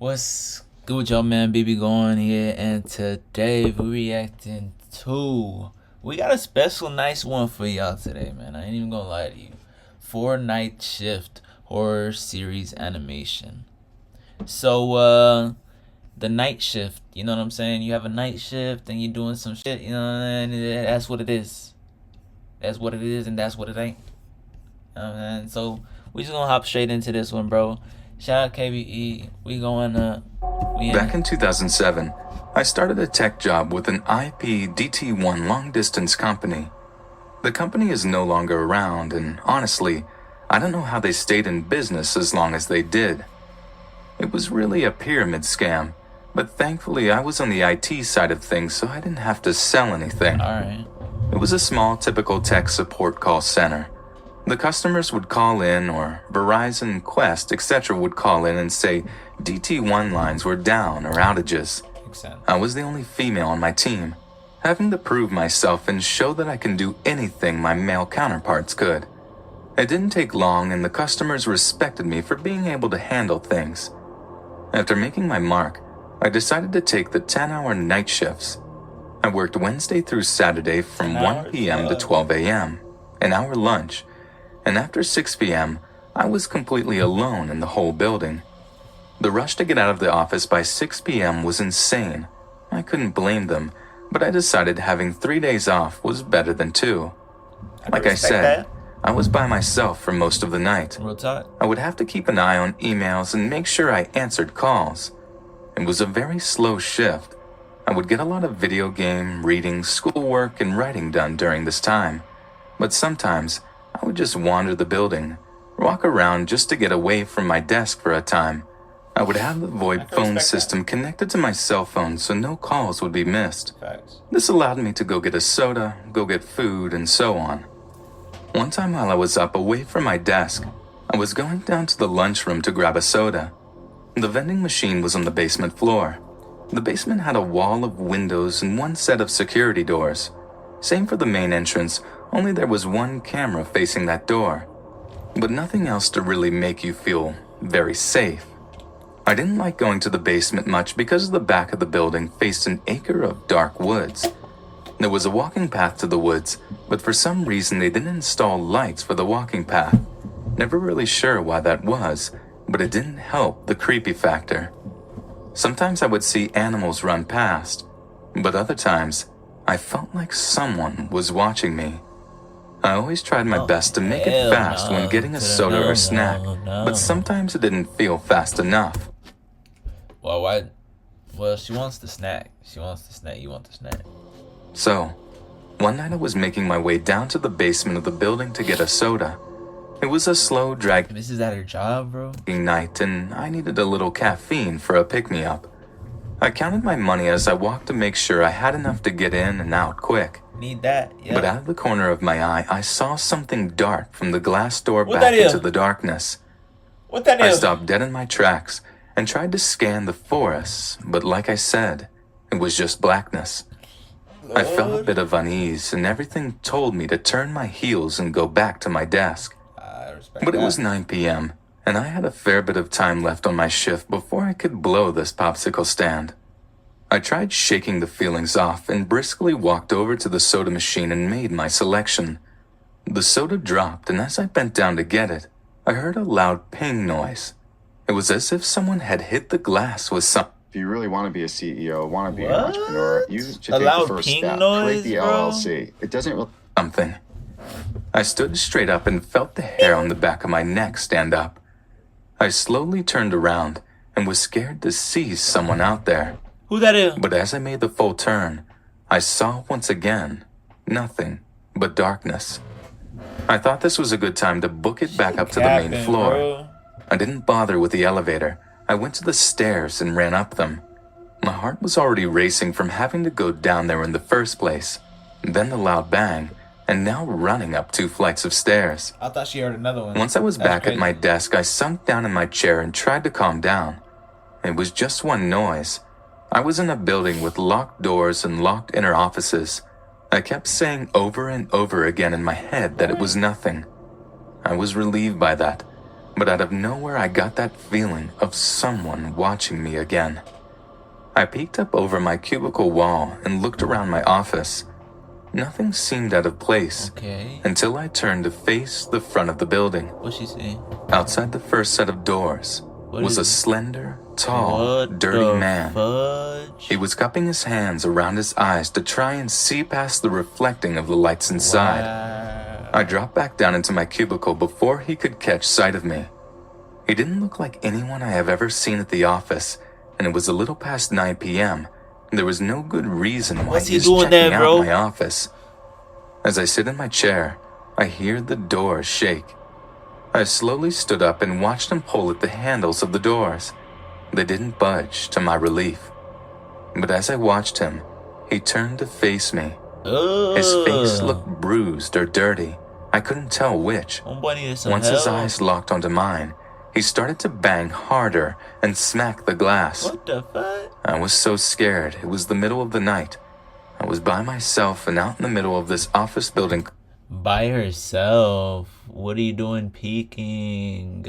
What's good with y'all, man? BB going here, and today we reacting to. We got a special nice one for y'all today, man. I ain't even gonna lie to you. 4 Night Shift horror series animation. So, the night shift, you know what I'm saying? You have a night shift and you're doing some shit, you know, and that's what it is. That's what it is, and that's what it ain't. And so we just gonna hop straight into this one, bro. Shout out KBE. We going Back in 2007, I started a tech job with an IP DT1 long-distance company. The company is no longer around, and honestly, I don't know how they stayed in business as long as they did. It was really a pyramid scam, but thankfully I was on the IT side of things, so I didn't have to sell anything. Alright. It was a small, typical tech support call center. The customers would call in, or Verizon, Quest, etc. would call in and say DT1 lines were down or outages. Makes sense. I was the only female on my team, having to prove myself and show that I can do anything my male counterparts could. It didn't take long, and the customers respected me for being able to handle things. After making my mark, I decided to take the 10-hour night shifts. I worked Wednesday through Saturday from 1 p.m. to 12 a.m., an hour lunch, and after 6 p.m., I was completely alone in the whole building. The rush to get out of the office by 6 p.m. was insane. I couldn't blame them, but I decided having 3 days off was better than 2. Like I said, I was by myself for most of the night. Real talk. I would have to keep an eye on emails and make sure I answered calls. It was a very slow shift. I would get a lot of video game, reading, schoolwork, and writing done during this time. But sometimes, I would just wander the building, walk around just to get away from my desk for a time. I would have the VoIP phone system connected to my cell phone so no calls would be missed. Facts. This allowed me to go get a soda, go get food, and so on. One time while I was up away from my desk, I was going down to the lunchroom to grab a soda. The vending machine was on the basement floor. The basement had a wall of windows and one set of security doors. Same for the main entrance, only there was one camera facing that door. But nothing else to really make you feel very safe. I didn't like going to the basement much because the back of the building faced an acre of dark woods. There was a walking path to the woods, but for some reason they didn't install lights for the walking path. Never really sure why that was, but it didn't help the creepy factor. Sometimes I would see animals run past, but other times I felt like someone was watching me. I always tried my best to make it fast when getting a soda or snack, but sometimes it didn't feel fast enough. Well, why? Well, she wants the snack. She wants the snack. You want the snack. So, one night I was making my way down to the basement of the building to get a soda. It was a slow, dragging This is at her job, bro. night, and I needed a little caffeine for a pick-me-up. I counted my money as I walked to make sure I had enough to get in and out quick. Need that? Yeah. But out of the corner of my eye, I saw something dart from the glass door back into the darkness. What that I is? stopped dead in my tracks and tried to scan the forest, but like I said, it was just blackness. I felt a bit of unease, and everything told me to turn my heels and go back to my desk. But it was 9 p.m., and I had a fair bit of time left on my shift before I could blow this popsicle stand. I tried shaking the feelings off and briskly walked over to the soda machine and made my selection. The soda dropped, and as I bent down to get it, I heard a loud ping noise. It was as if someone had hit the glass with some. If you really want to be a CEO, want to be an entrepreneur, you should take loud the first ping step. noise, Create the bro? LLC. It doesn't really... Something. I stood straight up and felt the hair on the back of my neck stand up. I slowly turned around and was scared to see someone out there. Who that is? But as I made the full turn, I saw once again nothing but darkness. I thought this was a good time to book it back up to the main floor. Bro. I didn't bother with the elevator. I went to the stairs and ran up them. My heart was already racing from having to go down there in the first place. Then the loud bang, and now running up 2 flights of stairs. I thought she heard another one. Once I was back at my desk, I sunk down in my chair and tried to calm down. It was just one noise. I was in a building with locked doors and locked inner offices. I kept saying over and over again in my head that it was nothing. I was relieved by that, but out of nowhere I got that feeling of someone watching me again. I peeked up over my cubicle wall and looked around my office. Nothing seemed out of place until I turned to face the front of the building. What's she saying? Outside the first set of doors was a slender, tall, dirty man. Fudge? He was cupping his hands around his eyes to try and see past the reflecting of the lights inside. Wow. I dropped back down into my cubicle before he could catch sight of me. He didn't look like anyone I have ever seen at the office, and it was a little past 9 p.m. There was no good reason why he was checking out my office. As I sit in my chair, I hear the doors shake. I slowly stood up and watched him pull at the handles of the doors. They didn't budge, to my relief. But as I watched him, he turned to face me. His face looked bruised or dirty. I couldn't tell which. Once his eyes locked onto mine, he started to bang harder and smack the glass. What the fuck? I was so scared. It was the middle of the night. I was by myself and out in the middle of this office building. By herself? What are you doing peeking?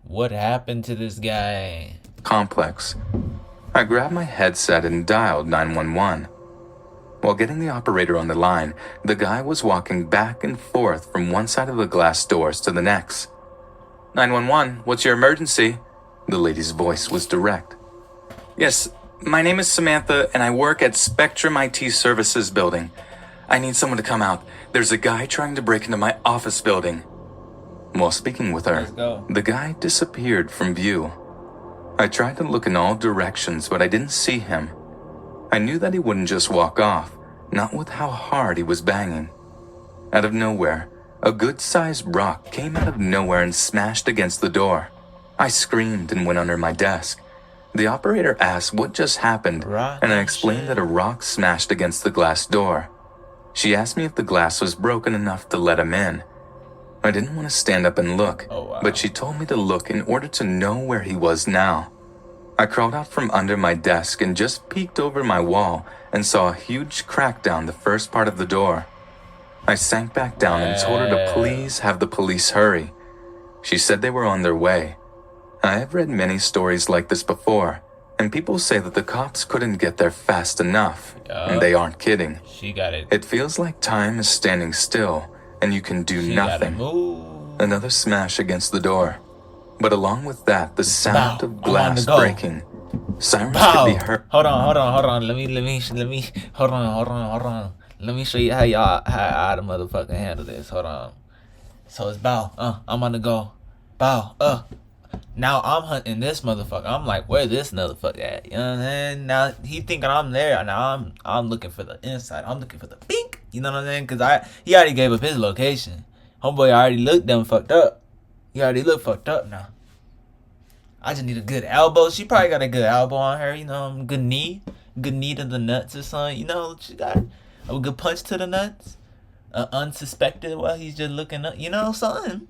What happened to this guy? Complex. I grabbed my headset and dialed 911. While getting the operator on the line, the guy was walking back and forth from one side of the glass doors to the next. 911, what's your emergency? The lady's voice was direct. Yes, my name is Samantha and I work at Spectrum IT Services building. I need someone to come out. There's a guy trying to break into my office building. While speaking with her, the guy disappeared from view. I tried to look in all directions, but I didn't see him. I knew that he wouldn't just walk off, not with how hard he was banging. Out of nowhere, a good-sized rock came out of nowhere and smashed against the door. I screamed and went under my desk. The operator asked what just happened, and I explained that a rock smashed against the glass door. She asked me if the glass was broken enough to let him in. I didn't want to stand up and look, but she told me to look in order to know where he was now. I crawled out from under my desk and just peeked over my wall and saw a huge crack down the first part of the door. I sank back down and told her to please have the police hurry. She said they were on their way. I have read many stories like this before, and people say that the cops couldn't get there fast enough, and they aren't kidding. She got it. It feels like time is standing still, and you can do nothing. Another smash against the door. But along with that, the sound of glass breaking. Sirens could be heard. Hold on. Let me hold on. Let me show you how the motherfucking handle this. Hold on. So it's bow. I'm on the go. Bow. Now I'm hunting this motherfucker. I'm like, where this motherfucker at? You know what I'm saying? Now he thinking I'm there. Now I'm looking for the inside. I'm looking for the pink. You know what I'm saying? Cause he already gave up his location. Homeboy already looked them fucked up. He already look fucked up now. I just need a good elbow. She probably got a good elbow on her. You know, good knee to the nuts or something. You know, she got a good punch to the nuts. Unsuspected while he's just looking up. You know, something.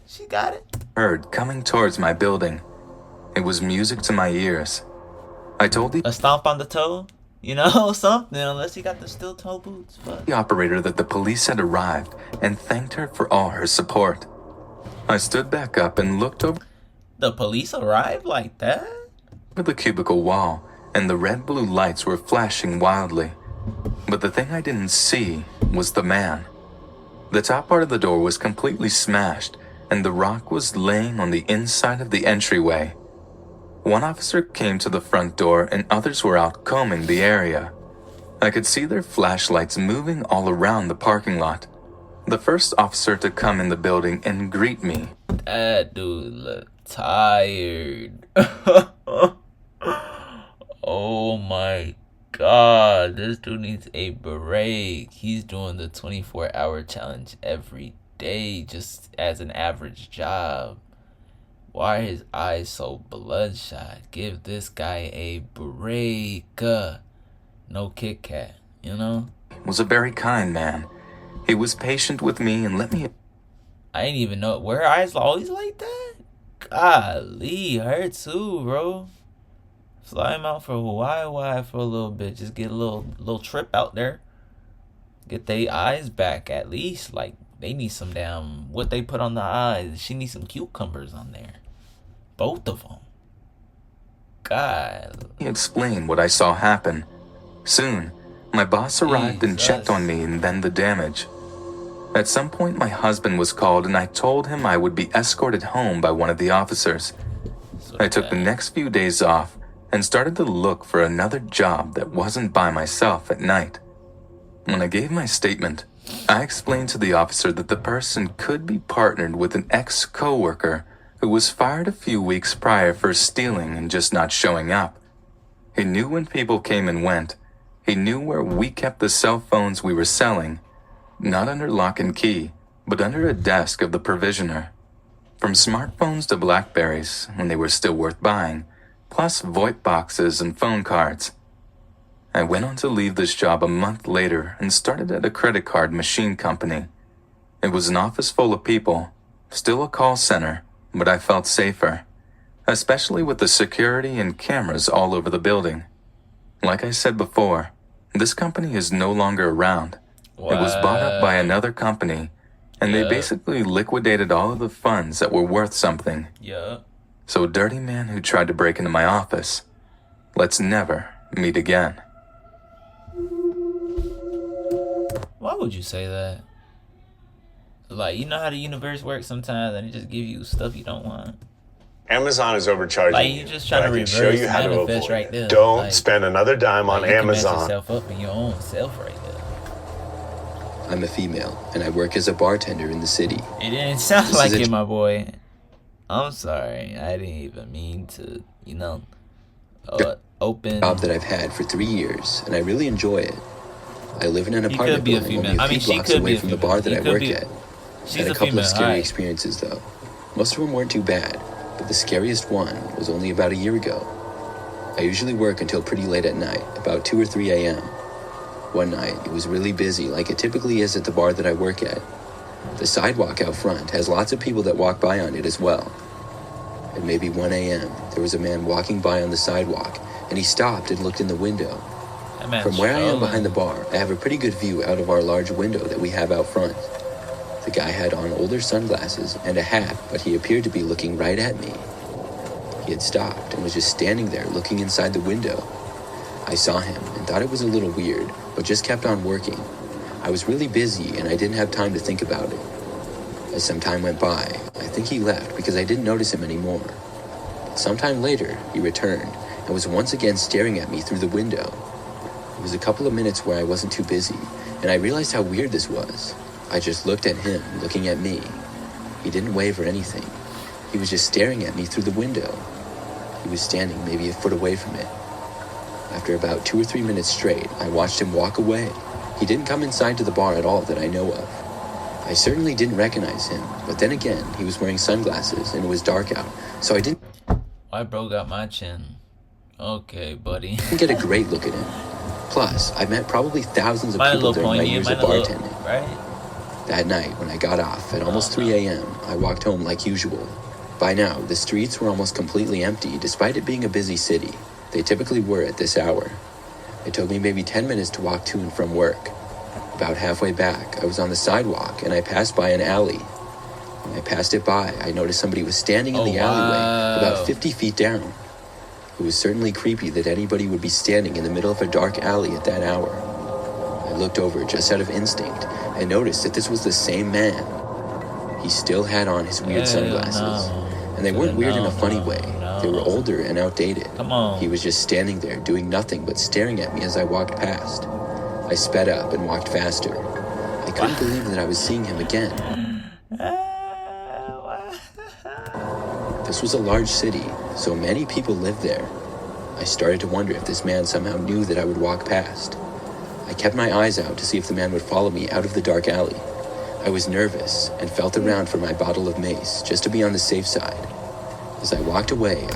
She got it. Heard coming towards my building. It was music to my ears. I told a stomp on the toe. You know, something. Unless he got the steel toe boots. But the operator that the police had arrived and thanked her for all her support. I stood back up and looked over. The police arrived like that? Over the cubicle wall, and the red-blue lights were flashing wildly. But the thing I didn't see was the man. The top part of the door was completely smashed, and the rock was laying on the inside of the entryway. One officer came to the front door, and others were out combing the area. I could see their flashlights moving all around the parking lot. The first officer to come in the building and greet me. That dude looked tired. Oh my god, this dude needs a break. He's doing the 24-hour challenge every day just as an average job. Why are his eyes so bloodshot? Give this guy a break. No Kit Kat, you know? Was a very kind man. He was patient with me and let me... I didn't even know. Were her eyes always like that? Golly, her too, bro. Fly him out for Hawaii for a little bit. Just get a little trip out there. Get their eyes back at least. Like, they need some damn, what they put on the eyes. She needs some cucumbers on there. Both of them. God. He explained what I saw happen. Soon, my boss arrived and checked on me and then the damage. At some point, my husband was called and I told him I would be escorted home by one of the officers. I took the next few days off and started to look for another job that wasn't by myself at night. When I gave my statement, I explained to the officer that the person could be partnered with an ex-coworker who was fired a few weeks prior for stealing and just not showing up. He knew when people came and went. He knew where we kept the cell phones we were selling, not under lock and key, but under a desk of the provisioner. From smartphones to Blackberries, when they were still worth buying, plus VoIP boxes and phone cards. I went on to leave this job a month later and started at a credit card machine company. It was an office full of people, still a call center, but I felt safer, especially with the security and cameras all over the building. Like I said before, this company is no longer around. It was bought up by another company, and they basically liquidated all of the funds that were worth something. Yeah. So, dirty man who tried to break into my office, let's never meet again. Why would you say that? Like, you know how the universe works sometimes, and it just gives you stuff you don't want. Amazon is overcharging Like, you just trying to but I can reverse show you how to manifest avoid right it. there. Don't Like, spend another dime on you can mess Amazon. yourself up in your own self right there. I'm a female, and I work as a bartender in the city. It didn't sound This like is a it, my boy. I'm sorry. I didn't even mean to, open. Job that I've had for 3 years, and I really enjoy it. I live in an He could apartment be a building female. only I a mean, few she blocks could away be a from the female. bar that He I could work be- at. She's Had a a couple female. of scary Alright. experiences, though. Most of them weren't too bad, but the scariest one was only about a year ago. I usually work until pretty late at night, about 2 or 3 a.m. One night, it was really busy, like it typically is at the bar that I work at. The sidewalk out front has lots of people that walk by on it as well. At maybe 1 a.m., there was a man walking by on the sidewalk, and he stopped and looked in the window. That man's From where I am trolling. behind the bar, I have a pretty good view out of our large window that we have out front. The guy had on older sunglasses and a hat, but he appeared to be looking right at me. He had stopped and was just standing there looking inside the window. I saw him and thought it was a little weird, but just kept on working. I was really busy and I didn't have time to think about it. As some time went by, I think he left because I didn't notice him anymore. Sometime later, he returned and was once again staring at me through the window. It was a couple of minutes where I wasn't too busy, and I realized how weird this was. I just looked at him, looking at me. He didn't wave or anything. He was just staring at me through the window. He was standing maybe a foot away from it. After about 2 or 3 minutes straight, I watched him walk away. He didn't come inside to the bar at all that I know of. I certainly didn't recognize him, but then again, he was wearing sunglasses and it was dark out, so I didn't Why bro got my chin? Okay, buddy. get a great look at him. Plus, I met probably thousands of Mine a people little during my pointy, years mine of a little, bartending. right? That night, when I got off at almost 3 a.m., I walked home like usual. By now, the streets were almost completely empty, despite it being a busy city. They typically were at this hour. It took me maybe 10 minutes to walk to and from work. About halfway back, I was on the sidewalk, and I passed by an alley. When I passed it by, I noticed somebody was standing in the alleyway, about 50 feet down. It was certainly creepy that anybody would be standing in the middle of a dark alley at that hour. I looked over just out of instinct and noticed that this was the same man. He still had on his weird sunglasses, and they weren't weird in a funny way. They were older and outdated. Come on. He was just standing there doing nothing but staring at me as I walked past. I sped up and walked faster. I couldn't believe that I was seeing him again. This was a large city, so many people lived there. I started to wonder if this man somehow knew that I would walk past. I kept my eyes out to see if the man would follow me out of the dark alley. I was nervous and felt around for my bottle of mace just to be on the safe side. As I walked away,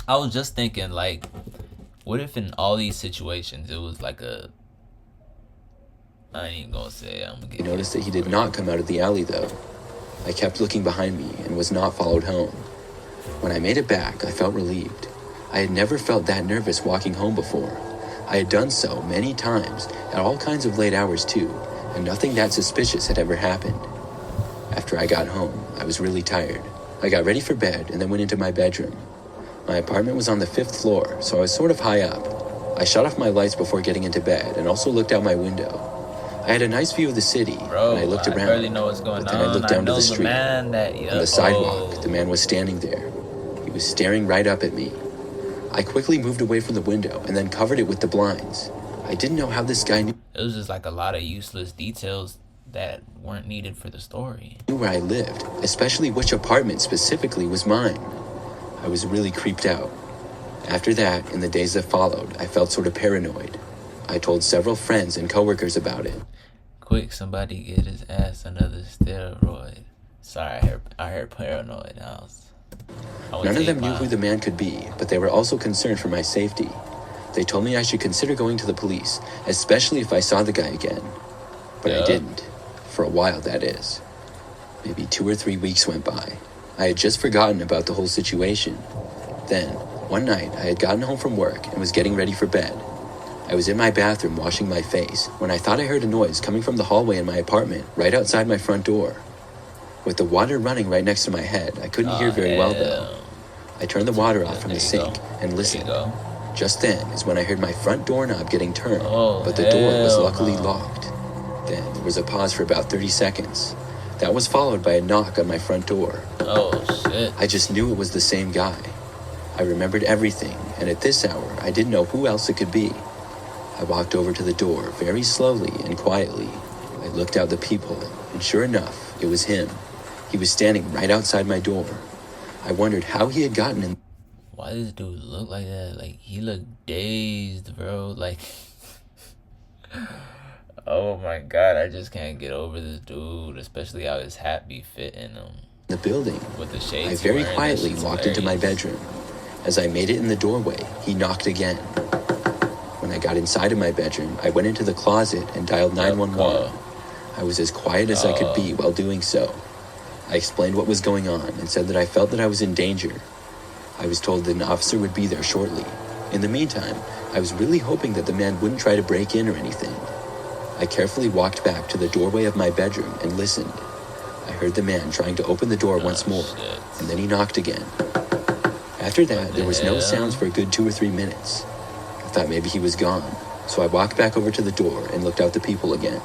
I was just thinking, like, what if in all these situations it was like a... I ain't gonna say it. I'm gonna I get noticed that he did not come out of the alley, though. I kept looking behind me and was not followed home. When I made it back, I felt relieved. I had never felt that nervous walking home before. I had done so many times, at all kinds of late hours too, and nothing that suspicious had ever happened. After I got home, I was really tired. I got ready for bed and then went into my bedroom. My apartment was on the 5th floor, so I was sort of high up. I shut off my lights before getting into bed and also looked out my window. I had a nice view of the city, Bro, and I looked around. barely know what's going but then I looked down to the street. Man On the sidewalk, the man was standing there. He was staring right up at me. I quickly moved away from the window and then covered it with the blinds. I didn't know how this guy knew It was just like a lot of useless details that weren't needed for the story. where I lived, especially which apartment specifically was mine. I was really creeped out. After that, in the days that followed, I felt sort of paranoid. I told several friends and coworkers about it. Quick, somebody get his ass another steroid. Sorry, I heard paranoid. None of them knew who the man could be, but they were also concerned for my safety. They told me I should consider going to the police, especially if I saw the guy again. But I didn't. For a while, that is. Maybe 2 or 3 weeks went by. I had just forgotten about the whole situation. Then, one night, I had gotten home from work and was getting ready for bed. I was in my bathroom washing my face when I thought I heard a noise coming from the hallway in my apartment, right outside my front door. With the water running right next to my head, I couldn't hear very well though. I turned the water off from the sink and listened. Just then is when I heard my front doorknob getting turned, but the door was luckily locked. Then there was a pause for about 30 seconds. That was followed by a knock on my front door. Oh shit. I just knew it was the same guy. I remembered everything, and at this hour, I didn't know who else it could be. I walked over to the door very slowly and quietly. I looked out the peephole, and sure enough, it was him. He was standing right outside my door. I wondered how he had gotten in. Why does this dude look like that? Like, he looked dazed, bro. Like, oh my god, I just can't get over this dude, especially how his hat be fitting him. The building. With the shades. I very quietly walked into my bedroom. As I made it in the doorway, he knocked again. When I got inside of my bedroom, I went into the closet and dialed 911. I was as quiet as I could be while doing so. I explained what was going on and said that I felt that I was in danger. I was told that an officer would be there shortly. In the meantime, I was really hoping that the man wouldn't try to break in or anything. I carefully walked back to the doorway of my bedroom and listened. I heard the man trying to open the door once more, and then he knocked again. After that, there was no sounds for a good 2 or 3 minutes. I thought maybe he was gone, so I walked back over to the door and looked out the peephole again.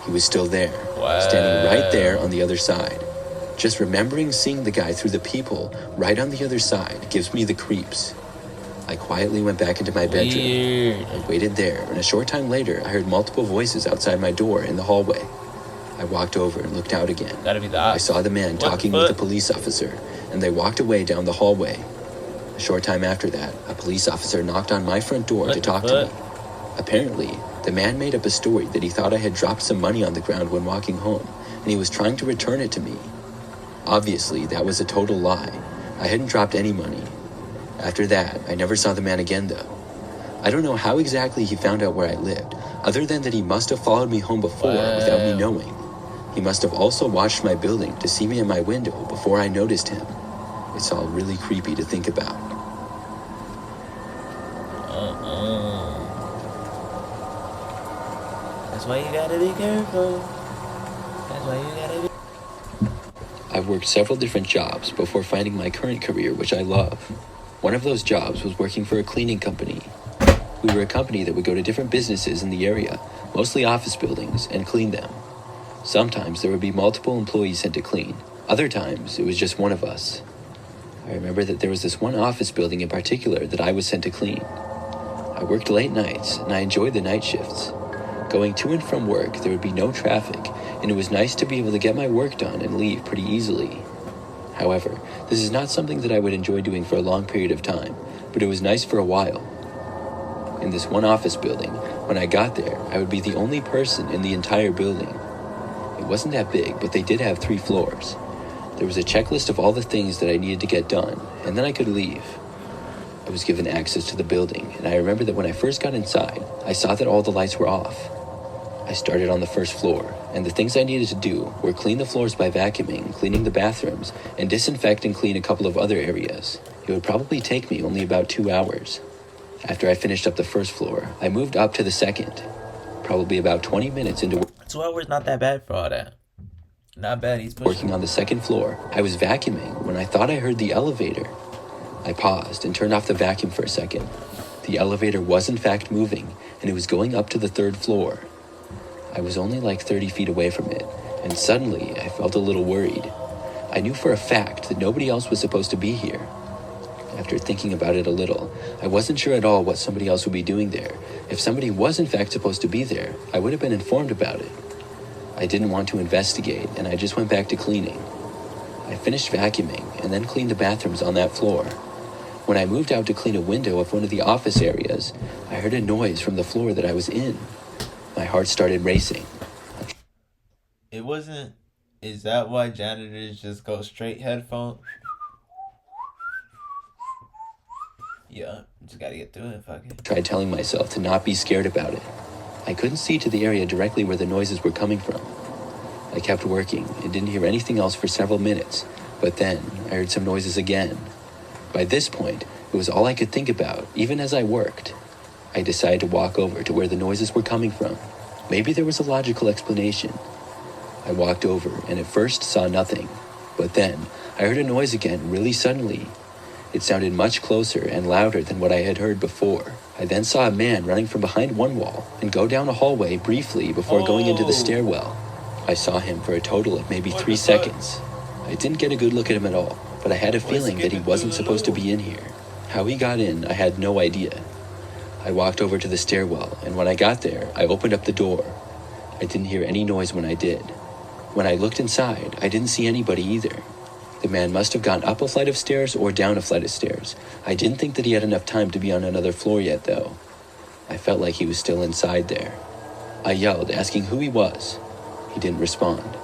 He was still there, standing right there on the other side. Just remembering seeing the guy through the peephole right on the other side gives me the creeps. I quietly went back into my bedroom. I waited there, and a short time later, I heard multiple voices outside my door in the hallway. I walked over and looked out again. I saw the man talking with a police officer, and they walked away down the hallway. A short time after that, a police officer knocked on my front door to talk to me. Apparently, the man made up a story that he thought I had dropped some money on the ground when walking home, and he was trying to return it to me. Obviously, that was a total lie. I hadn't dropped any money. After that, I never saw the man again, though. I don't know how exactly he found out where I lived, other than that he must have followed me home before without me knowing. He must have also watched my building to see me in my window before I noticed him. It's all really creepy to think about. That's why you gotta be careful. That's why you gotta be. I've worked several different jobs before finding my current career, which I love. One of those jobs was working for a cleaning company. We were a company that would go to different businesses in the area, mostly office buildings, and clean them. Sometimes there would be multiple employees sent to clean. Other times, it was just one of us. I remember that there was this one office building in particular that I was sent to clean. I worked late nights, and I enjoyed the night shifts. Going to and from work, there would be no traffic, and it was nice to be able to get my work done and leave pretty easily. However, this is not something that I would enjoy doing for a long period of time, but it was nice for a while. In this one office building, when I got there, I would be the only person in the entire building. It wasn't that big, but they did have 3 floors. There was a checklist of all the things that I needed to get done, and then I could leave. I was given access to the building, and I remember that when I first got inside, I saw that all the lights were off. I started on the first floor, and the things I needed to do were clean the floors by vacuuming, cleaning the bathrooms, and disinfect and clean a couple of other areas. It would probably take me only about 2 hours. After I finished up the first floor, I moved up to the second. Probably about 20 minutes into work. 2 hours not that bad for all that. Not bad, he's working pushing. on the second floor. I was vacuuming when I thought I heard the elevator. I paused and turned off the vacuum for a second. The elevator was in fact moving, and it was going up to the third floor. I was only like 30 feet away from it, and suddenly I felt a little worried. I knew for a fact that nobody else was supposed to be here. After thinking about it a little, I wasn't sure at all what somebody else would be doing there. If somebody was in fact supposed to be there, I would have been informed about it. I didn't want to investigate, and I just went back to cleaning. I finished vacuuming and then cleaned the bathrooms on that floor. When I moved out to clean a window of one of the office areas, I heard a noise from the floor that I was in. My heart started racing. It wasn't. Is that why janitors just go straight headphone? Yeah, just gotta get through it, fuck it. Tried telling myself to not be scared about it. I couldn't see to the area directly where the noises were coming from. I kept working and didn't hear anything else for several minutes, but then I heard some noises again. By this point, it was all I could think about, even as I worked. I decided to walk over to where the noises were coming from. Maybe there was a logical explanation. I walked over and at first saw nothing, but then I heard a noise again really suddenly. It sounded much closer and louder than what I had heard before. I then saw a man running from behind one wall and go down a hallway briefly before going into the stairwell. I saw him for a total of maybe 3 seconds. I didn't get a good look at him at all, but I had a feeling that he wasn't supposed to be in here. How he got in, I had no idea. I walked over to the stairwell, and when I got there, I opened up the door. I didn't hear any noise when I did. When I looked inside, I didn't see anybody either. The man must have gone up a flight of stairs or down a flight of stairs. I didn't think that he had enough time to be on another floor yet, though. I felt like he was still inside there. I yelled, asking who he was. He didn't respond.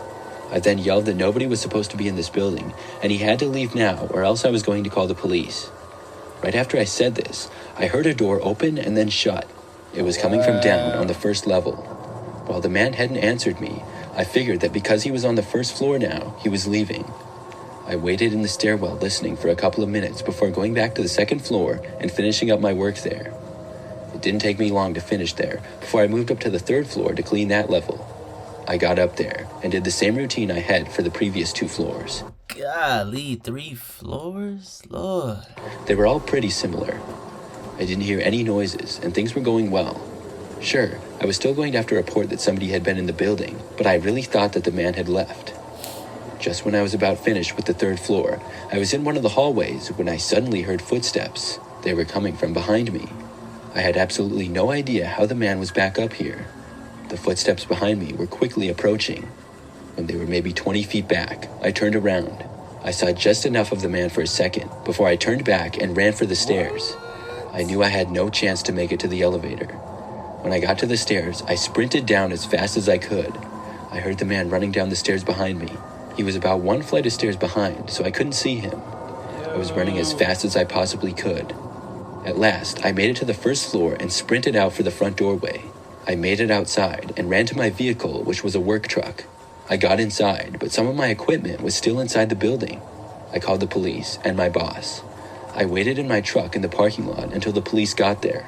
I then yelled that nobody was supposed to be in this building, and he had to leave now, or else I was going to call the police. Right after I said this, I heard a door open and then shut. It was coming from down on the first level. While the man hadn't answered me, I figured that because he was on the first floor now, he was leaving. I waited in the stairwell listening for a couple of minutes before going back to the second floor and finishing up my work there. It didn't take me long to finish there before I moved up to the third floor to clean that level. I got up there and did the same routine I had for the previous 2 floors. Golly, 3 floors? Lord. They were all pretty similar. I didn't hear any noises and things were going well. Sure, I was still going to have to report that somebody had been in the building, but I really thought that the man had left. Just when I was about finished with the third floor, I was in one of the hallways when I suddenly heard footsteps. They were coming from behind me. I had absolutely no idea how the man was back up here. The footsteps behind me were quickly approaching. When they were maybe 20 feet back, I turned around. I saw just enough of the man for a second before I turned back and ran for the stairs. I knew I had no chance to make it to the elevator. When I got to the stairs, I sprinted down as fast as I could. I heard the man running down the stairs behind me. He was about 1 flight of stairs behind, so I couldn't see him. I was running as fast as I possibly could. At last, I made it to the first floor and sprinted out for the front doorway. I made it outside and ran to my vehicle, which was a work truck. I got inside, but some of my equipment was still inside the building. I called the police and my boss. I waited in my truck in the parking lot until the police got there.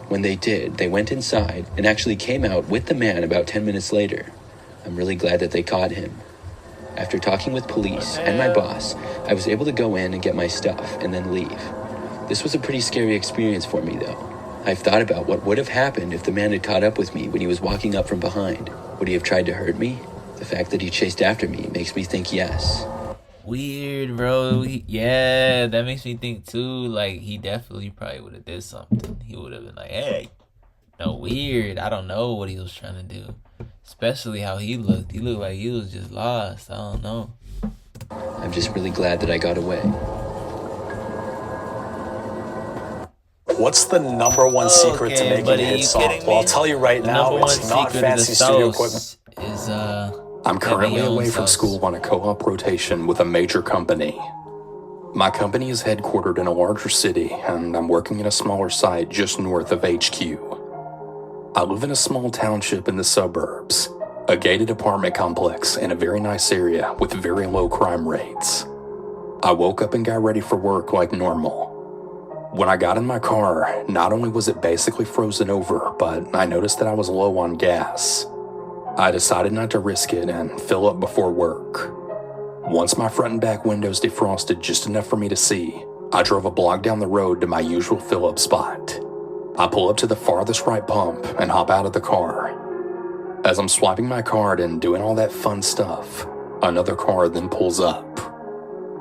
When they did, they went inside and actually came out with the man about 10 minutes later. I'm really glad that they caught him. After talking with police and my boss, I was able to go in and get my stuff and then leave. This was a pretty scary experience for me, though. I've thought about what would have happened if the man had caught up with me when he was walking up from behind. Would he have tried to hurt me? The fact that he chased after me makes me think yes. Weird, bro. Yeah, that makes me think too. Like, he definitely probably would have did something. He would have been like, hey. No, weird. I don't know what he was trying to do. Especially how he looked. He looked like he was just lost. I don't know. I'm just really glad that I got away. What's the number one secret to making a hit song? Well, I'll tell you right now, it's not fancy studio equipment. I'm currently away from school on a co-op rotation with a major company. My company is headquartered in a larger city, and I'm working at a smaller site just north of HQ. I live in a small township in the suburbs, a gated apartment complex in a very nice area with very low crime rates. I woke up and got ready for work like normal. When I got in my car, not only was it basically frozen over, but I noticed that I was low on gas. I decided not to risk it and fill up before work. Once my front and back windows defrosted just enough for me to see, I drove a block down the road to my usual fill-up spot. I pull up to the farthest right pump and hop out of the car. As I'm swiping my card and doing all that fun stuff, another car then pulls up.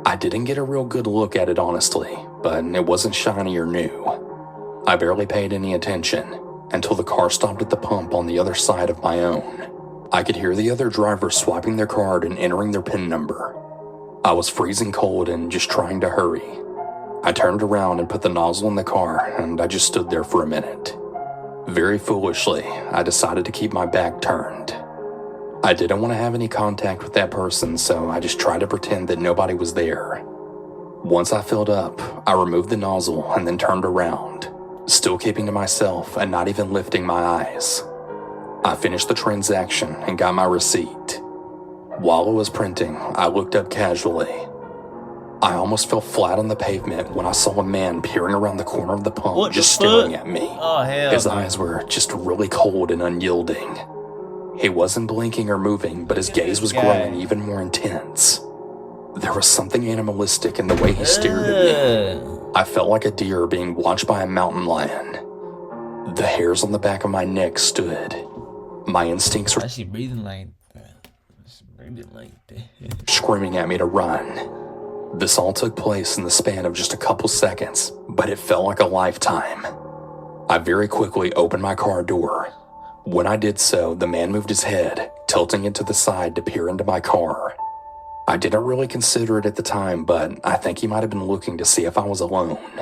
I didn't get a real good look at it honestly, but it wasn't shiny or new. I barely paid any attention until the car stopped at the pump on the other side of my own. I could hear the other driver swiping their card and entering their PIN number. I was freezing cold and just trying to hurry. I turned around and put the nozzle in the car, and I just stood there for a minute. Very foolishly, I decided to keep my back turned. I didn't want to have any contact with that person, so I just tried to pretend that nobody was there. Once I filled up, I removed the nozzle and then turned around, still keeping to myself and not even lifting my eyes. I finished the transaction and got my receipt. While it was printing, I looked up casually. I almost fell flat on the pavement when I saw a man peering around the corner of the pump, just staring at me. Oh, hell. His eyes were just really cold and unyielding. He wasn't blinking or moving, but his gaze was growing even more intense. There was something animalistic in the way he stared at me. I felt like a deer being watched by a mountain lion. The hairs on the back of my neck stood. My instincts were breathing like that. Screaming at me to run. This all took place in the span of just a couple seconds, but it felt like a lifetime. I very quickly opened my car door. When I did so, the man moved his head, tilting it to the side to peer into my car. I didn't really consider it at the time, but I think he might have been looking to see if I was alone.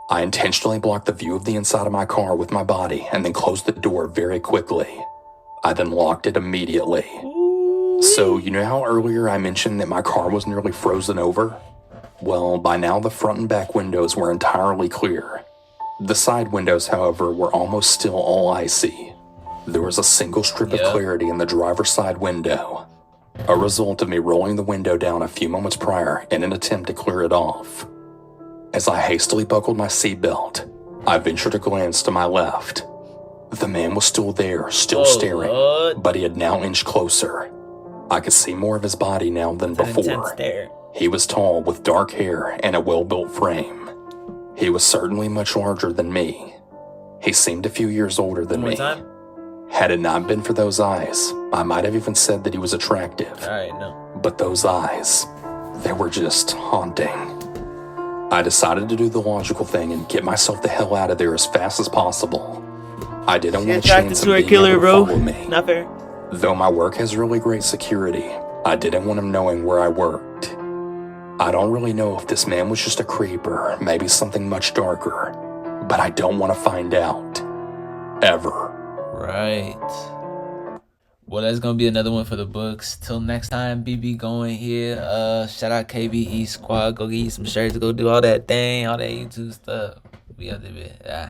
I intentionally blocked the view of the inside of my car with my body and then closed the door very quickly. I then locked it immediately. So, you know how earlier I mentioned that my car was nearly frozen over? Well, by now the front and back windows were entirely clear. The side windows, however, were almost still all icy. There was a single strip of clarity in the driver's side window, a result of me rolling the window down a few moments prior in an attempt to clear it off. As I hastily buckled my seatbelt, I ventured a glance to my left. The man was still there, still staring, but he had now inched closer. I could see more of his body now than before. He was tall with dark hair and a well-built frame. He was certainly much larger than me. He seemed a few years older than me. Had it not been for those eyes, I might have even said that he was attractive. But those eyes, they were just haunting. I decided to do the logical thing and get myself the hell out of there as fast as possible. I didn't want a chance of being able to follow me. Not fair. Though my work has really great security, I didn't want him knowing where I worked. I don't really know if this man was just a creep or maybe something much darker, but I don't want to find out. Ever. Right. Well, that's gonna be another one for the books. Till next time, BB going here. Shout out KBE Squad. Go get you some shirts. Go do all that thing, all that YouTube stuff. We out there,